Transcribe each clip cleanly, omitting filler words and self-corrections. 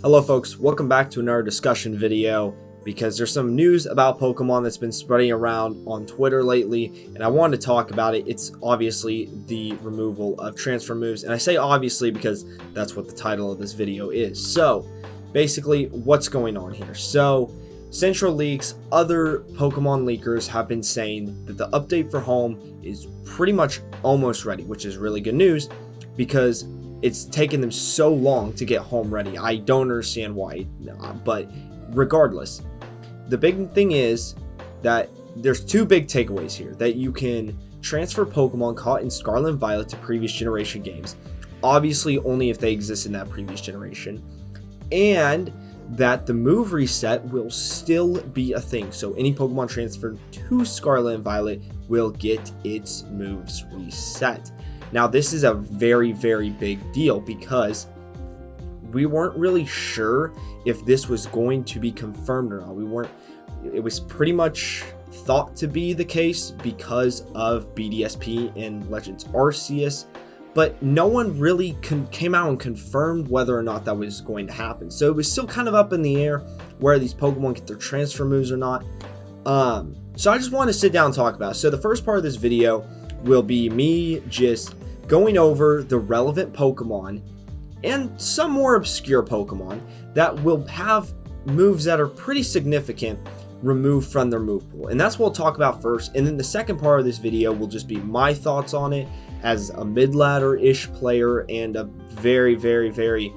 Hello folks, welcome back to another discussion video because there's some news about Pokemon that's been spreading around on Twitter lately and I wanted to talk about it. It's obviously the removal of transfer moves, and I say obviously because that's what the title of this video is. So basically what's going on here? So Central League's other Pokemon leakers have been saying that the update for home is pretty much almost ready, which is really good news because it's taken them so long to get home ready. I don't understand why, but regardless, the big thing is that there's two big takeaways here: that you can transfer Pokemon caught in Scarlet and Violet to previous generation games, obviously only if they exist in that previous generation, and that the move reset will still be a thing. So any Pokemon transferred to Scarlet and Violet will get its moves reset. Now, this is a very, very big deal because we weren't really sure if this was going to be confirmed or not. It was pretty much thought to be the case because of BDSP and Legends Arceus, but no one really came out and confirmed whether or not that was going to happen. So it was still kind of up in the air where these Pokemon get their transfer moves or not. So I just want to sit down and talk about it. So the first part of this video will be me just going over the relevant Pokemon and some more obscure Pokemon that will have moves that are pretty significant removed from their move pool. And that's what we'll talk about first. And then the second part of this video will just be my thoughts on it as a mid-ladder-ish player and a very, very, very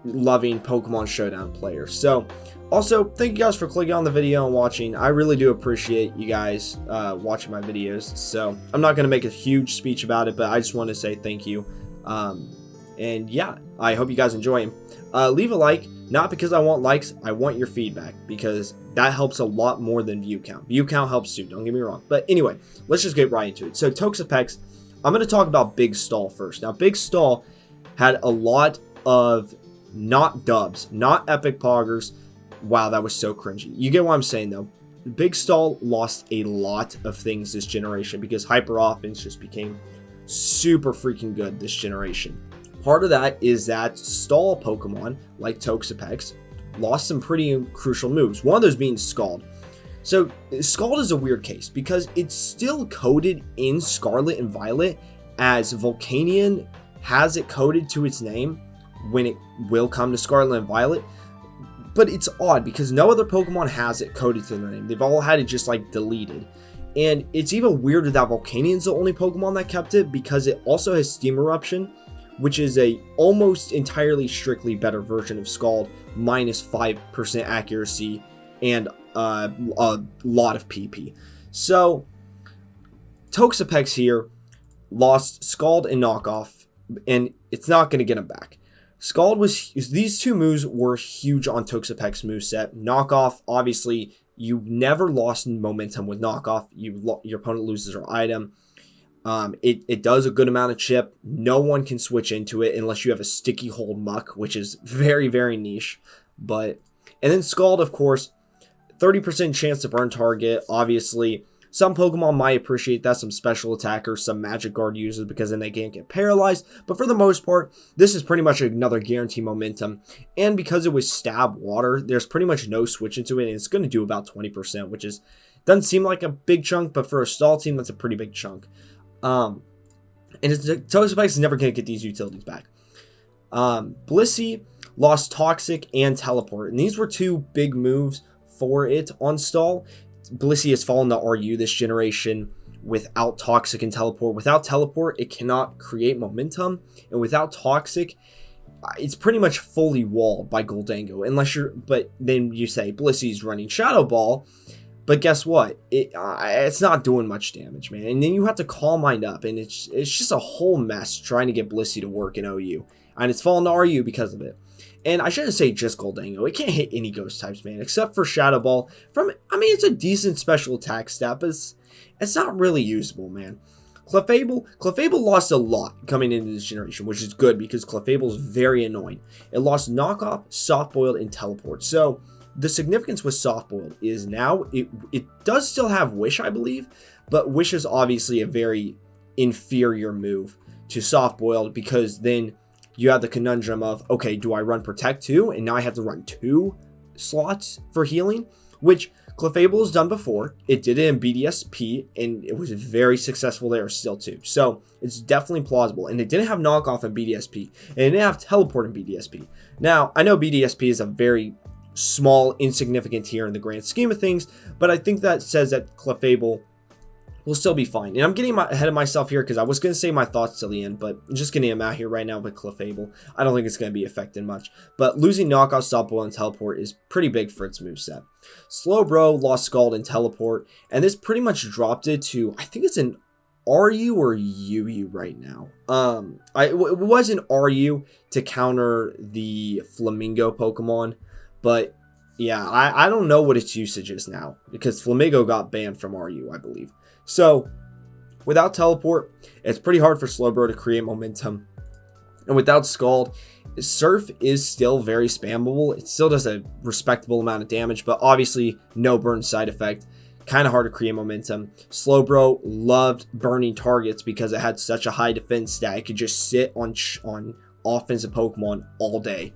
loving Pokemon Showdown player. So also, thank you guys for clicking on the video and watching. I really do appreciate you guys watching my videos. So I'm not going to make a huge speech about it, but I just want to say thank you. And yeah, I hope you guys enjoy. Leave a like, not because I want likes, I want your feedback, because that helps a lot more than view count. View count helps too, don't get me wrong. But anyway, let's just get right into it. So Toxapex, I'm going to talk about Big Stall first. Now, Big Stall had a lot of not dubs, not epic poggers. Wow, that was so cringy. You get what I'm saying, though. Big Stall lost a lot of things this generation because Hyper Offense just became super freaking good this generation. Part of that is that Stall Pokemon, like Toxapex, lost some pretty crucial moves. One of those being Scald. So, Scald is a weird case because it's still coded in Scarlet and Violet as Volcanion has it coded to its name when it will come to Scarlet and Violet. But it's odd because no other Pokemon has it coded to their name. They've all had it just like deleted. And it's even weirder that Volcanion's the only Pokemon that kept it because it also has Steam Eruption, which is a almost entirely strictly better version of Scald, minus 5% accuracy and a lot of PP. So Toxapex here lost Scald and Knockoff, and it's not going to get him back. Scald these two moves were huge on Toxapex's moveset. Knockoff, obviously, you never lost momentum with Knockoff. Your opponent loses their item. It does a good amount of chip. No one can switch into it unless you have a Sticky Hold Muck, which is very, very niche. And then Scald, of course, 30% chance to burn target. Obviously, some Pokemon might appreciate that, some special attackers, some Magic Guard users, because then they can't get paralyzed. But for the most part, this is pretty much another guarantee momentum. And because it was Stab Water, there's pretty much no switch into it, and it's going to do about 20%, which doesn't seem like a big chunk, but for a Stall team, that's a pretty big chunk. And Toxapex is never going to get these utilities back. Blissey lost Toxic and Teleport, and these were two big moves for it on Stall. Blissey has fallen to RU this generation without Toxic and Teleport. Without Teleport, it cannot create momentum. And without Toxic, it's pretty much fully walled by Goldango. But then you say Blissey's running Shadow Ball. But guess what? It's not doing much damage, man. And then you have to Calm Mind up. And it's just a whole mess trying to get Blissey to work in OU. And it's fallen to RU because of it. And I shouldn't say just Goldango. It can't hit any ghost types, man, except for Shadow Ball. It's a decent special attack stat, but it's not really usable, man. Clefable lost a lot coming into this generation, which is good because Clefable is very annoying. It lost Knockoff, Soft Boiled, and Teleport. So the significance with Soft Boiled is now it does still have Wish, I believe, but Wish is obviously a very inferior move to Soft Boiled because then you have the conundrum of, okay, do I run Protect 2? And now I have to run 2 slots for healing, which Clefable has done before. It did it in BDSP, and it was very successful there still too. So it's definitely plausible. And it didn't have knockoff in BDSP, and it didn't have teleport in BDSP. Now, I know BDSP is a very small, insignificant tier in the grand scheme of things, but I think that says that Clefable will still be fine. And I'm getting ahead of myself here because I was going to say my thoughts till the end, but I'm just getting them out here right now with Clefable. I don't think it's going to be affected much. But losing Knockoff, Stoppable, and Teleport is pretty big for its moveset. Slowbro lost Scald and Teleport, and this pretty much dropped it to, I think it's an RU or UU right now. It was an RU to counter the Flamingo Pokemon, but yeah, I don't know what its usage is now because Flamingo got banned from RU, I believe. So, without Teleport, it's pretty hard for Slowbro to create momentum. And without Scald, Surf is still very spammable. It still does a respectable amount of damage, but obviously no burn side effect. Kind of hard to create momentum. Slowbro loved burning targets because it had such a high defense stat. It could just sit on offensive Pokemon all day.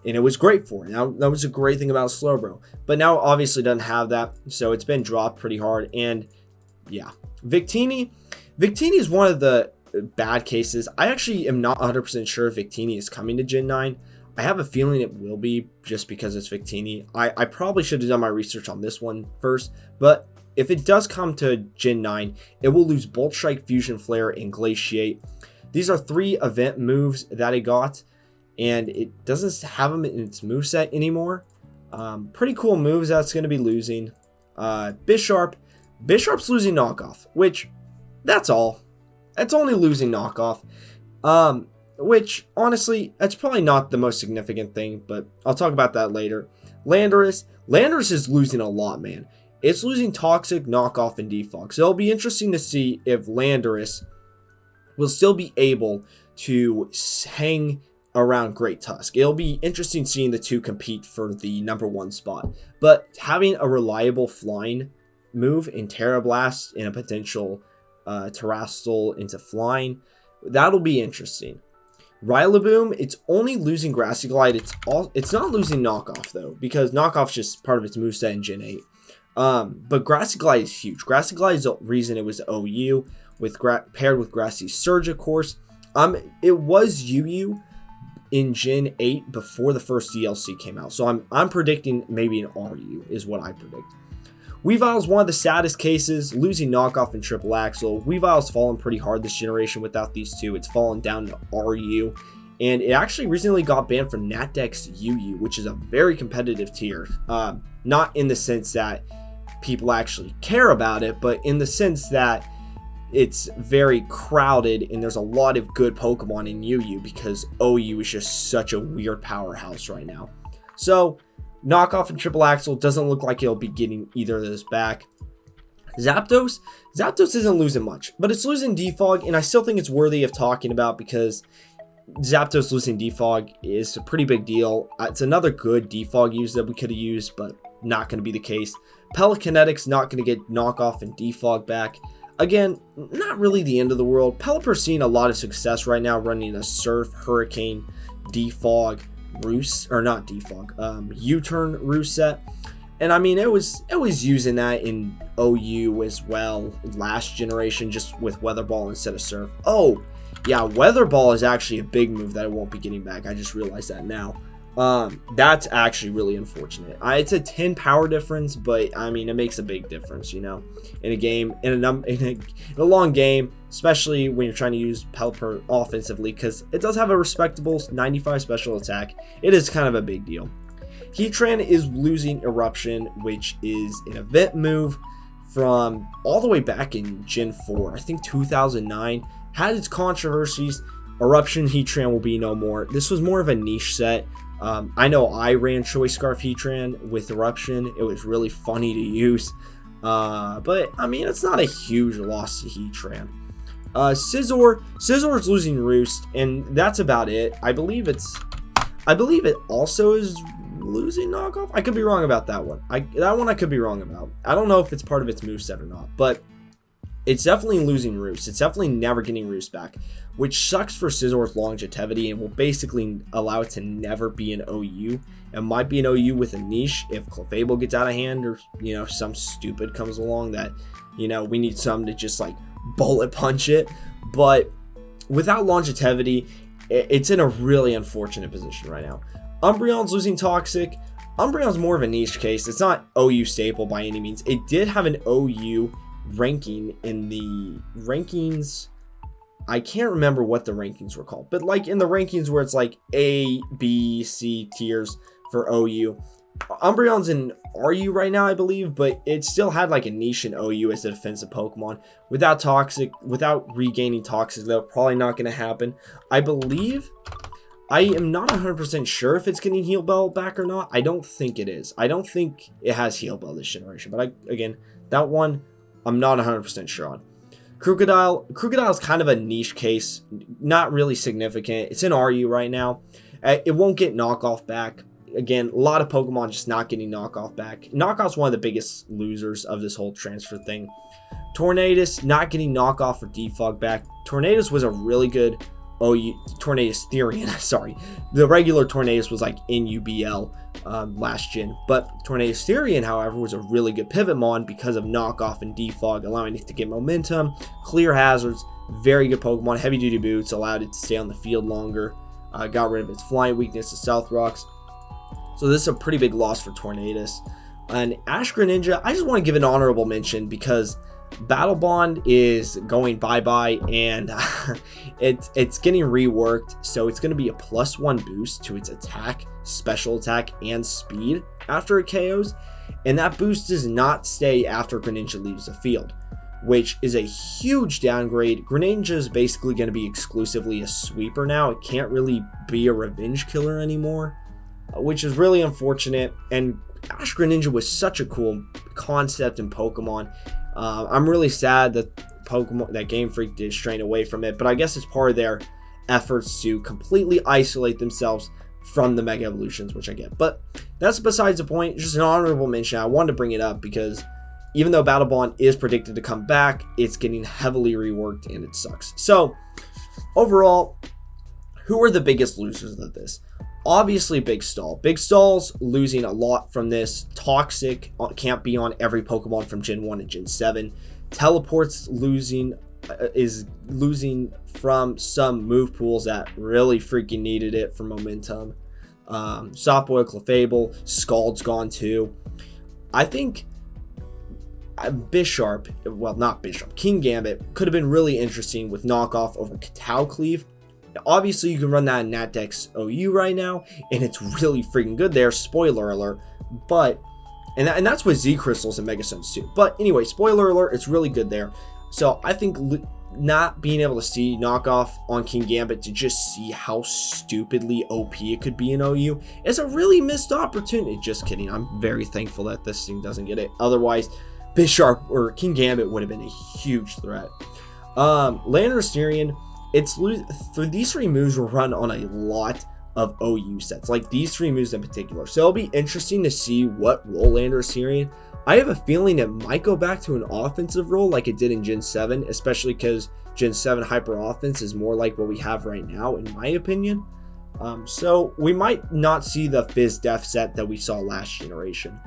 And it was great for it. Now, that was a great thing about Slowbro. But now obviously doesn't have that, so it's been dropped pretty hard. And yeah, Victini is one of the bad cases. I actually am not 100% sure if Victini is coming to Gen 9. I have a feeling it will be just because it's Victini. I probably should have done my research on this one first, but if it does come to Gen 9, it will lose Bolt Strike, Fusion Flare, and Glaciate. These are 3 event moves that it got, and it doesn't have them in its moveset anymore. Pretty cool moves that's going to be losing. Bisharp's losing Knockoff, which, that's all. It's only losing Knockoff. Which, honestly, that's probably not the most significant thing, but I'll talk about that later. Landorus is losing a lot, man. It's losing Toxic, Knockoff, and Defog. So it'll be interesting to see if Landorus will still be able to hang around Great Tusk. It'll be interesting seeing the two compete for the #1 spot. But having a reliable flying move in Terra Blast and a potential Terrastal into flying, that'll be interesting. Rillaboom, it's only losing Grassy Glide. It's not losing Knockoff though, because Knockoff's just part of its moveset in Gen 8. But Grassy Glide is huge. Grassy Glide is the reason it was OU with paired with Grassy Surge, of course. It was UU in Gen 8 before the first DLC came out. So I'm predicting maybe an RU is what I predict. Weavile's one of the saddest cases, losing Knockoff and Triple Axle. Weavile's fallen pretty hard this generation without these two. It's fallen down to RU. And it actually recently got banned from NatDex UU, which is a very competitive tier. Not in the sense that people actually care about it, but in the sense that it's very crowded and there's a lot of good Pokemon in UU because OU is just such a weird powerhouse right now. So Knockoff and Triple Axle doesn't look like it'll be getting either of those back. Zapdos isn't losing much, but it's losing Defog, and I still think it's worthy of talking about because Zapdos losing Defog is a pretty big deal. It's another good Defog use that we could have used, but not going to be the case. Pelicanetics not going to get Knockoff and Defog back. Again, not really the end of the world. Pelipper's seeing a lot of success right now running a Surf, Hurricane, Defog, U-turn roost set. And I mean, it was using that in OU as well last generation, just with Weather Ball instead of Surf. Oh, yeah, Weather Ball is actually a big move that I won't be getting back. I just realized that now. That's actually really unfortunate. It's a 10 power difference, but I mean, it makes a big difference, you know, in a game, in a long game, especially when you're trying to use Pelipper offensively, because it does have a respectable 95 special attack. It is kind of a big deal. Heatran is losing Eruption, which is an event move from all the way back in Gen 4, I think 2009, had its controversies. Eruption Heatran will be no more. This was more of a niche set. I know I ran Choice Scarf Heatran with Eruption. It was really funny to use. But, I mean, it's not a huge loss to Heatran. Scizor's losing Roost, and that's about it. I believe it also is losing Knockoff. I could be wrong about that one. That one I could be wrong about. I don't know if it's part of its moveset or not. But it's definitely losing Roost. It's definitely never getting Roost back, which sucks for Scizzor's longevity and will basically allow it to never be an OU. It might be an OU with a niche if Clefable gets out of hand, or, you know, some stupid comes along that, you know, we need some to just like bullet punch it. But without longevity, it's in a really unfortunate position right now. Umbreon's losing Toxic. Umbreon's more of a niche case. It's not OU staple by any means. It did have an OU ranking in the rankings. I can't remember what the rankings were called, but like in the rankings where it's like A, B, C tiers for OU. Umbreon's in RU right now, I believe, but it still had like a niche in OU as a defensive Pokemon. Without Toxic, without regaining Toxic, though, probably not going to happen. I believe, I am not 100% sure if it's getting Heal Bell back or not. I don't think it is. I don't think it has Heal Bell this generation, but again, that one I'm not 100% sure on. Crocodile is kind of a niche case, not really significant. It's in RU right now. It won't get knockoff back. Again, a lot of Pokemon just not getting knockoff back. Knockoff's one of the biggest losers of this whole transfer thing. Tornadus not getting knockoff or defog back. Tornadus was a really good OU. Tornadus Therian, sorry. The regular Tornadus was like in UBL last gen, but Tornadus Therian, however, was a really good Pivotmon because of knockoff and defog, allowing it to get momentum, clear hazards. Very good Pokemon. Heavy duty boots allowed it to stay on the field longer. Got rid of its flying weakness to Stealth Rocks. So this is a pretty big loss for Tornadus. And Ash Greninja, I just want to give an honorable mention because Battle Bond is going bye-bye, and it's getting reworked, so it's going to be a +1 boost to its attack, special attack, and speed after it KOs, and that boost does not stay after Greninja leaves the field, which is a huge downgrade. Greninja is basically going to be exclusively a sweeper now. It can't really be a revenge killer anymore, which is really unfortunate. And Ash Greninja was such a cool concept in Pokemon. I'm really sad that Game Freak did strain away from it, but I guess it's part of their efforts to completely isolate themselves from the Mega Evolutions, which I get. But that's besides the point. Just an honorable mention. I wanted to bring it up because even though Battle Bond is predicted to come back, it's getting heavily reworked and it sucks. So overall, who are the biggest losers of this? Obviously, Big Stall. Big Stall's losing a lot from this. Toxic can't be on every Pokemon from Gen 1 and Gen 7. Teleport's is losing from some move pools that really freaking needed it for momentum. Sopboy, Clefable, Scald's gone too. I think Bisharp, well, not Bisharp, King Gambit could have been really interesting with knockoff over Cleave. Obviously, you can run that in Natdex OU right now, and it's really freaking good there. Spoiler alert. But, and that's with Z Crystals and Mega Suns too. But anyway, spoiler alert, it's really good there. So I think not being able to see knockoff on King Gambit to just see how stupidly OP it could be in OU is a really missed opportunity. Just kidding. I'm very thankful that this thing doesn't get it. Otherwise, Bisharp or King Gambit would have been a huge threat. Landorus Styrian. These three moves were run on a lot of OU sets, like these three moves in particular. So it'll be interesting to see what role Landorus Styrian. I have a feeling it might go back to an offensive role like it did in Gen 7, especially because Gen 7 hyper offense is more like what we have right now, in my opinion. So we might not see the Fizz Def set that we saw last generation.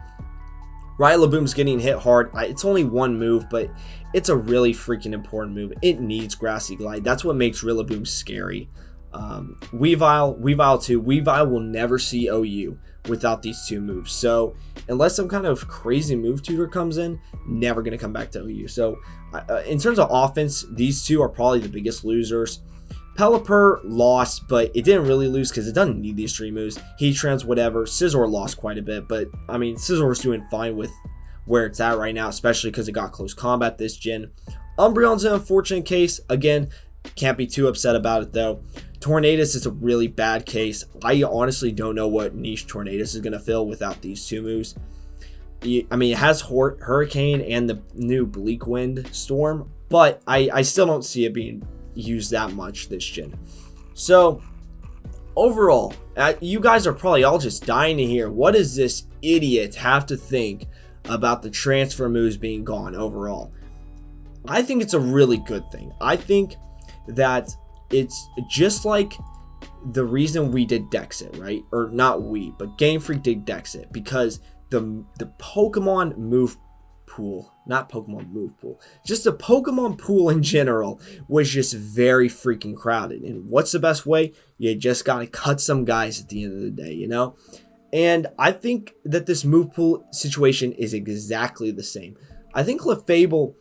Rillaboom's getting hit hard. It's only one move, but it's a really freaking important move. It needs Grassy Glide. That's what makes Rillaboom scary. Weavile too. Weavile will never see OU without these two moves. So unless some kind of crazy move tutor comes in, never going to come back to OU. So in terms of offense, these two are probably the biggest losers. Pelipper lost, but it didn't really lose because it doesn't need these three moves. Heattrans, whatever. Scizor lost quite a bit, but I mean, Scizor's doing fine with where it's at right now, especially because it got close combat this gen. Umbreon's an unfortunate case. Again, can't be too upset about it though. Tornadus is a really bad case. I honestly don't know what niche Tornadus is going to fill without these two moves. I mean, it has Hurricane and the new Bleak Wind Storm, but I still don't see it being used that much this gen. So overall, you guys are probably all just dying to hear what does this idiot have to think about the transfer moves being gone overall. I think it's a really good thing. I think that it's just like the reason we did Dexit, right? Or not we, but Game Freak did Dexit, because the Pokemon move pool, not Pokemon move pool, just the Pokemon pool in general was just very freaking crowded. And what's the best way? You just gotta cut some guys at the end of the day, you know? And I think that this move pool situation is exactly the same. I think Clefable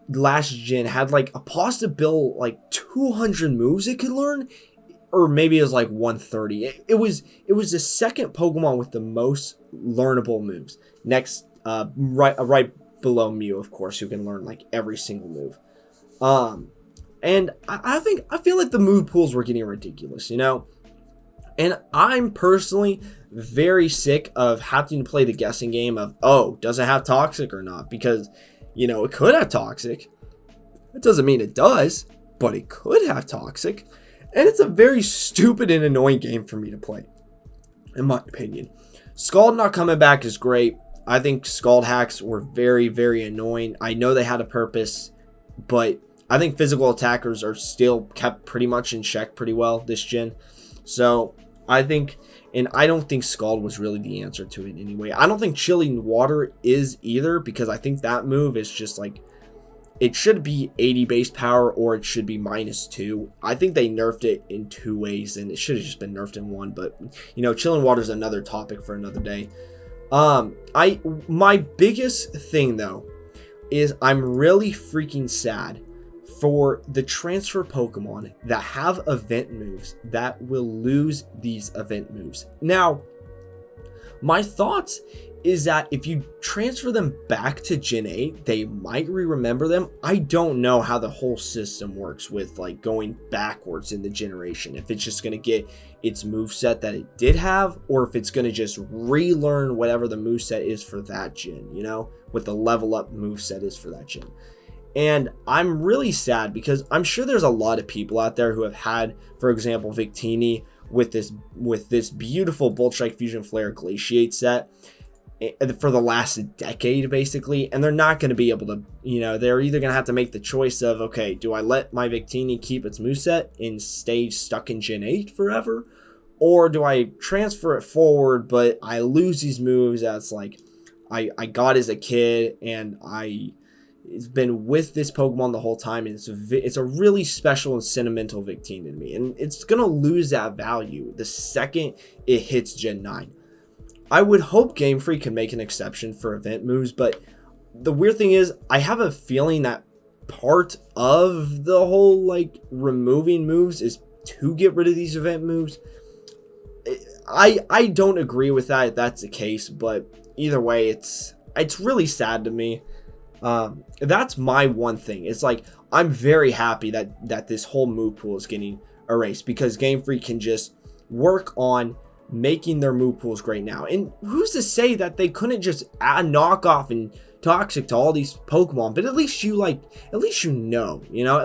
last gen had like a possible like 200 moves it could learn, or maybe it was like 130. It was the second Pokemon with the most learnable moves. Next, right below Mew, of course, who can learn like every single move. And I feel like the move pools were getting ridiculous, you know. And I'm personally very sick of having to play the guessing game of, oh, does it have Toxic or not? Because, you know, it could have Toxic. It doesn't mean it does, but it could have Toxic. And it's a very stupid and annoying game for me to play, in my opinion. Scald not coming back is great. I think Scald hacks were very, very annoying. I know they had a purpose, but I think physical attackers are still kept pretty much in check pretty well this gen. So I think, and I don't think Scald was really the answer to it anyway. I don't think Chilling Water is either, because I think that move is just like, it should be 80 base power or it should be -2. I think they nerfed it in 2 ways, and it should have just been nerfed in 1. But, you know, Chilling Water is another topic for another day. My biggest thing though is I'm really freaking sad for the transfer Pokemon that have event moves that will lose these event moves. Now, my thoughts is that if you transfer them back to Gen 8, they might remember them. I don't know how the whole system works with like going backwards in the generation. If it's just going to get its moveset that it did have, or if it's going to just relearn whatever the moveset is for that gen, you know, what the level up moveset is for that gen. And I'm really sad because I'm sure there's a lot of people out there who have had, for example, Victini with this beautiful Bolt Strike Fusion Flare Glaciate set for the last decade, basically, and they're not going to be able to, you know, they're either going to have to make the choice of, okay, do I let my Victini keep its moveset and stay stuck in Gen 8 forever, or do I transfer it forward, but I lose these moves that's like I got as a kid, and it's been with this Pokemon the whole time, and it's a really special and sentimental Victini to me, and it's going to lose that value the second it hits Gen 9. I would hope Game Freak can make an exception for event moves, but the weird thing is I have a feeling that part of the whole like removing moves is to get rid of these event moves. I don't agree with that if that's the case, but either way, it's really sad to me. That's my one thing. It's like I'm very happy that this whole move pool is getting erased, because Game Freak can just work on making their move pools great now. And who's to say that they couldn't just add knockoff and Toxic to all these Pokemon? But at least you know, at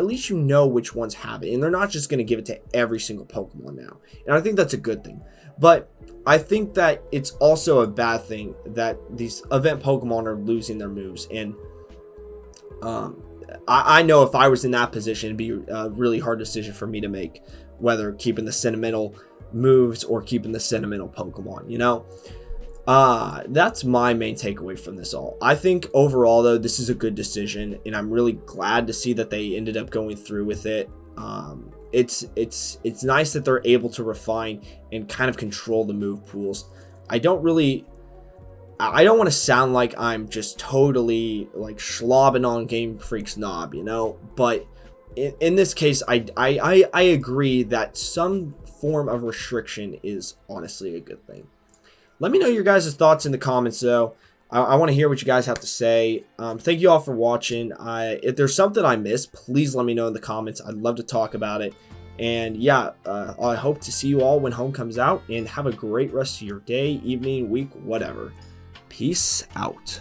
least you know which ones have it, and they're not just going to give it to every single Pokemon now. And I think that's a good thing. But I think that it's also a bad thing that these event Pokemon are losing their moves. And I know if I was in that position, it'd be a really hard decision for me to make, whether keeping the sentimental moves or keeping the sentimental Pokemon, you know. That's my main takeaway from this all. I think overall though, this is a good decision, and I'm really glad to see that they ended up going through with it. It's nice that they're able to refine and kind of control the move pools. I don't want to sound like I'm just totally like slobbing on Game Freak's knob, you know, but in this case, I agree that some form of restriction is honestly a good thing. Let me know your guys' thoughts in the comments, though. I want to hear what you guys have to say. Thank you all for watching. If there's something I missed, please let me know in the comments. I'd love to talk about it. And yeah, I hope to see you all when home comes out, and have a great rest of your day, evening, week, whatever. Peace out.